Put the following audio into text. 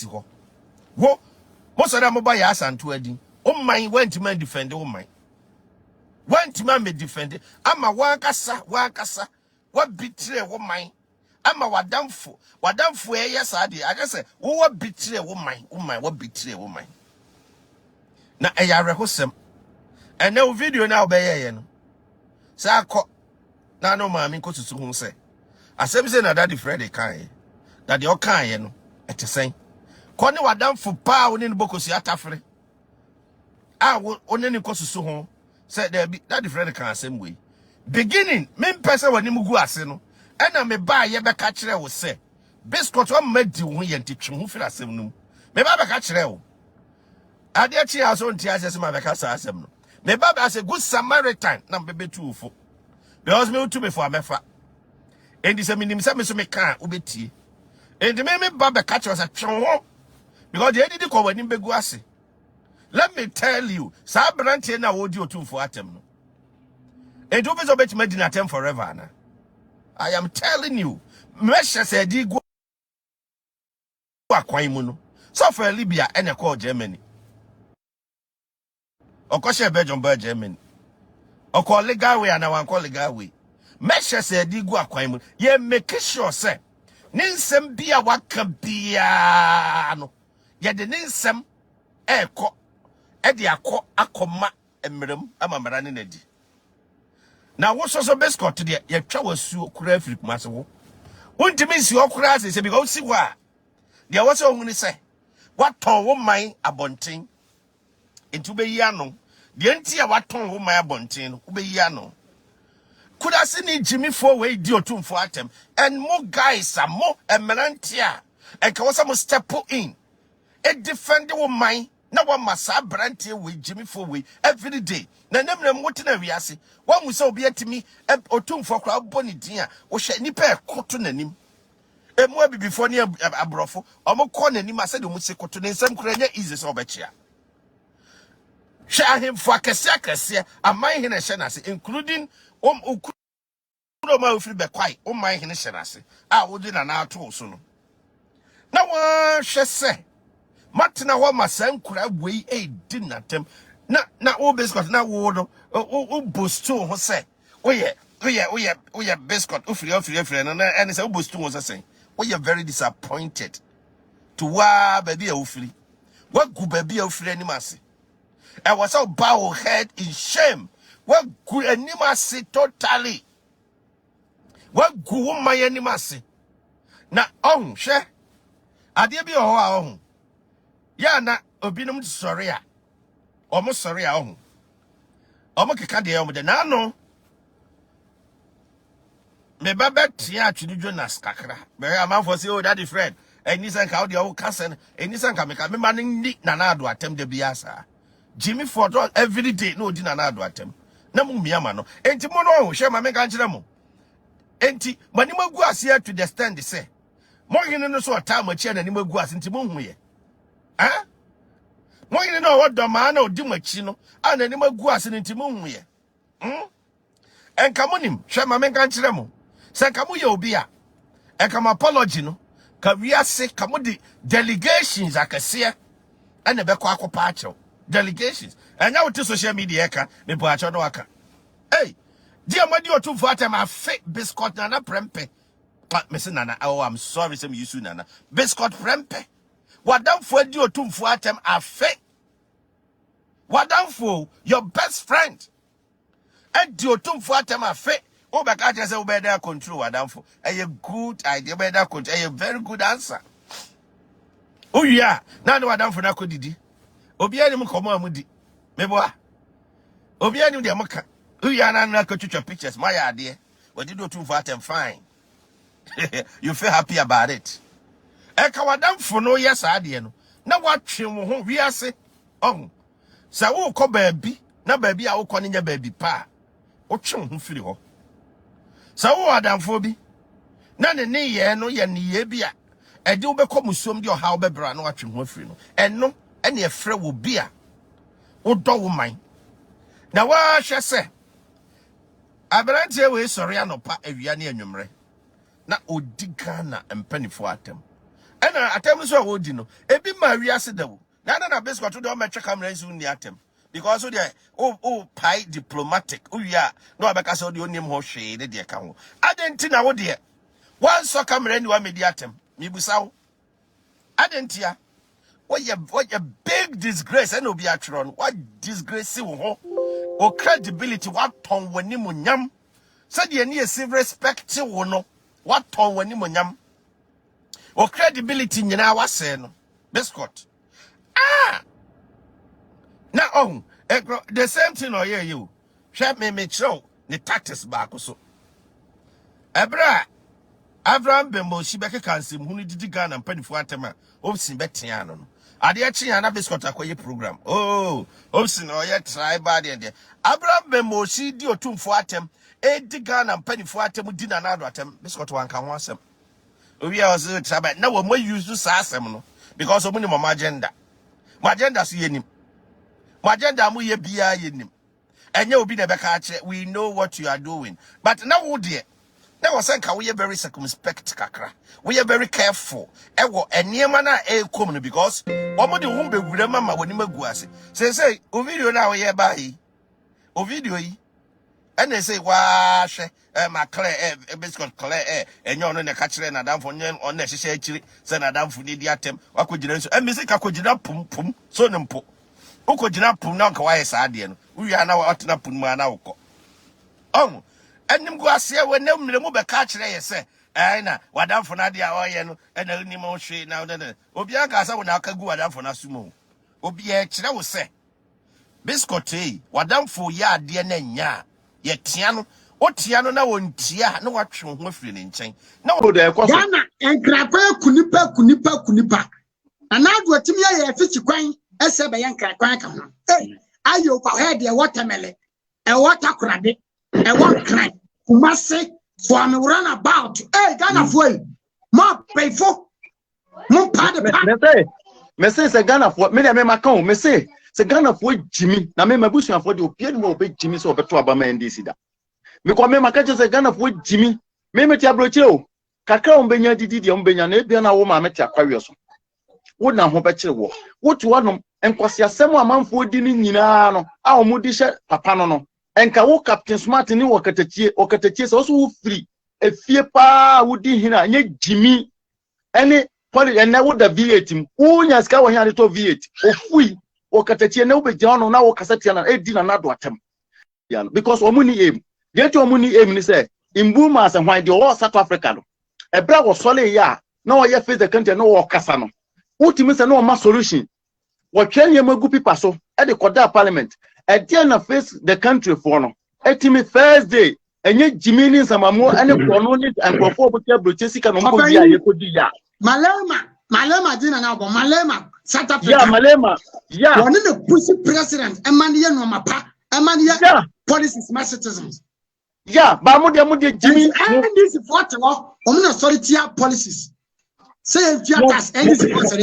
si ho wo most of them buy Asante adi o man went man defend o man went man me defend ama wankasa what betray wo man ama wadamfo yes ade I say wo betray wo man what betray wo man na eyarehosem and now video now be ye no sa akọ na no ma mi ko tutu hu se asem say na daddy Fred kan that the okan ye no etesen ko ne wadamfo pa oni ne bokosi atafre oni ne ko susu ho say daddy Fred kan asem we beginning me person wani mugu ase no ena me ba ye be ka kire wo se Bigscout o madi wo ye ntitwe ho fira asem no me ba be ka kire wo ade chi aso nti asem ma be ka sa asem no me ba be say good Samaritan na be betuufo because me to me for amefa endi se minim se me so me kan obetie endi me ba be ka kire say twon ho because they did ko wani begu ase. Let me tell you sa branche na wo di otumfo atem no and you be bet medina them forever na. I am telling you, Mesha said di go akwan mu no. So for Libya and a call Germany. Okoshe Belgium by Germany. Oko legal way and one call legal way. Mesha said di go akwan mu. Ye make sure say ninsem bia waka bia no. Ye de ninsem eko e de akoma emrem amamara ne nadi. Now what's also Bigscout today? You try to sue Kura Africa Masso. Won't you miss your crass? Say because see what there was only say what ton woman a bunting into be yano. The entire what ton woman a bunting be yano. Could I see Jimmy 4-way deal to for atem and more guys are more emerantia and can also step in a defender woman. Now one must have brandy with Jimmy 4-way every day. Na nem what na wiase one we say obi atimi otumfo kra boni dia wo hwe nipa ekoto nanim emu abi before ne abrofo omko nanim ase de mu se koto ne nsam kra nya easy so obechia hwe ahemfo akese aman hene hye na ase including ukuro ma ofiri be kwai o man hene hye na ase a wo di na na ato so no na wa hwe se matena ho masan kra wei e di natem na o Bigscout na wo do o bostu ho se oye Bigscout ofiri na and say o bostu ho se we are very disappointed to wa baby ofiri wa gu baby ofiri animase e was so bow head in shame wa gu animase totally wa gu wo man animase na on hwe ade bi ho a ho ya na obinom sorry a omo sorry a ohu omo keka de omo de na no me baba tia atwini Jonas kakra be amanfo say oh daddy Fred eni sanka o de o kasen eni sanka me ma ni na na ado atem de biasa Jimmy Ford every day no di na na ado atem na mu miama no enti mo no hwe ma me kan kire mo enti mani magu ase to the stand say mo hene no so ota ma chia na ni magu ase enti mo hu ye ah mo yin no wodo ma na odi machi no ana ni magu ase nti mo hu ye enka monim hwe ma men kan kire mo se ka mo ye obi a enka ma apology no ka wiase ka mo di delegations akase ana be kwa akopa acho delegations anya wote social media ka me po acho no aka hey di amadi otumfo atem afi Bigscout na prempe pa me se nana oh I'm sorry say me use nana Bigscout prempe wadamfo adi otumfo atem afi wadamfo your best friend adi otumfo atem afi o be ka say o be there control wadamfo a good idea be there control a very good answer oh yeah na no wadamfo na ko didi obi ani mu komo amudi meboa obi ani de maka oh yeah na ko twitwa pictures my ade we did otumfo atem fine you feel happy about it eka wadamfo no yes ade no na watwe mo ho wiase oh sa wo ko baabi na baabi a wo ko nya baabi pa wo twe ho firi ho sa wo wadamfo bi na ne ye no ye ne ye bi a ede wo be ko musom de oha wo be bra na watwe ho afiri no eno ene efre wo bi a wo do wo man na wa hwe se abrante we sori anopa awia ne anwumre na odi Ghana empanifo atem And atem so wo di no. Ebi ma wi ase da wo. Na Bigscout do me check camera nsu ni atem. Because so there pie diplomatic. Uya no abeka so de onim ho hwe de ka ho. Adenti na wo de. One so camera ni wa mediatem. Mi busa wo. Adentia. What a big disgrace and obi atron. What disgrace wo ho. O credibility what ton wani mo nyam. Said ye ni civil respect wo no. What ton wani mo nyam. O credibility nyina wa say no. Bigscout. Now the same thing or you. Share me show the tactics back so. Ebra Abraham Bembo Shibeke Kansim who did Ghana and penny for atema. Obsin Betiano. Adiachi and Bigscout akoye program. Oh, Obsin or yet try body and there. Abraham Bembo she dio tum for atem. Edi Ghana and penny for atem did another atem. Bigscout one can want some. We are also try now we use to sasem no because of my agenda. My agenda see him. My agenda mu ye bia yenim. Enye obi na beka ache we know what you are doing. But now wo de now was saying we are very circumspect kakra. We are very careful. Ewo eniema na ekom no because omo de hu bewura mama woni magu ase. Say o video na we ye ba yi. O video yi. And they say wa hwe ma clear Bigscout clear enye ono ne ka kire na damfo nye on na hyehyɛ akiri say na damfo ni di atem wakogina nso music akogina pum so ne mpo ukogina pum na nka waye saa de no wi ana wa otena pum ma na wokɔ enim go ase we na mmire mu be ka kire ye say na wadamfo na de a ɔyɛ no na ni mo hwe na obi aka sa wo na aka gu wadamfo na sumo obi e kire wo say Bigscout wadamfo ya ade na nya ye tiano o tiano na wontia na watwe ho afiri ne nkyɛn na wo de ekoso Ghana enkrapa kunipa anadu atimi ya afichi kwan ese be yenkrapa ka ho ayo kwa head e watermelon e waterkrade e wankran kumase for me run about Ghana for mo payfo mo pa de me say Ghana for me na me maka me say Ghana for Jimmy na me mabusu afọ de opie no obe Jimmy so obeto abama NDC da me ko me maka je Ghana for Jimmy me meti abrochire o kakra o benya didi de o benya na ebia na wo ma meti akwawe so wo na ho be kire wo wo to wanom enkwase asem amanfo di ni nyina no a o mudi hye papa no enka wo Captain Smart ni wo katachie so wo free efie pa wo di hina nye Jimmy ene poli ene wo da V8 mu wo nya ska wo hia de to V8 ofui okatachie na ubegya ono na wokasatia na edi na nado atem ya because omuni aim get omuni aim ni say imbuma as hwan de o South Africa no ebra wo sole ya na wo ye face the country na wo kasa no utimi say na o ma solution wo twen ye magu pipa so e de koda parliament e de na face the country for no etimi first day enye Jimmy ni nsamamu ene krono ni ankofo obutia broche sika no mko bia ye kodi ya Malema dina na obo Malema South Africa. Yeah, Malema. Yeah. One of the pussy president, Emmanuel no mapa, Emmanuel policies, my citizens. Yeah, but Mudi Jimmy. And this is what I'm not sorry policies. Say if you have any support.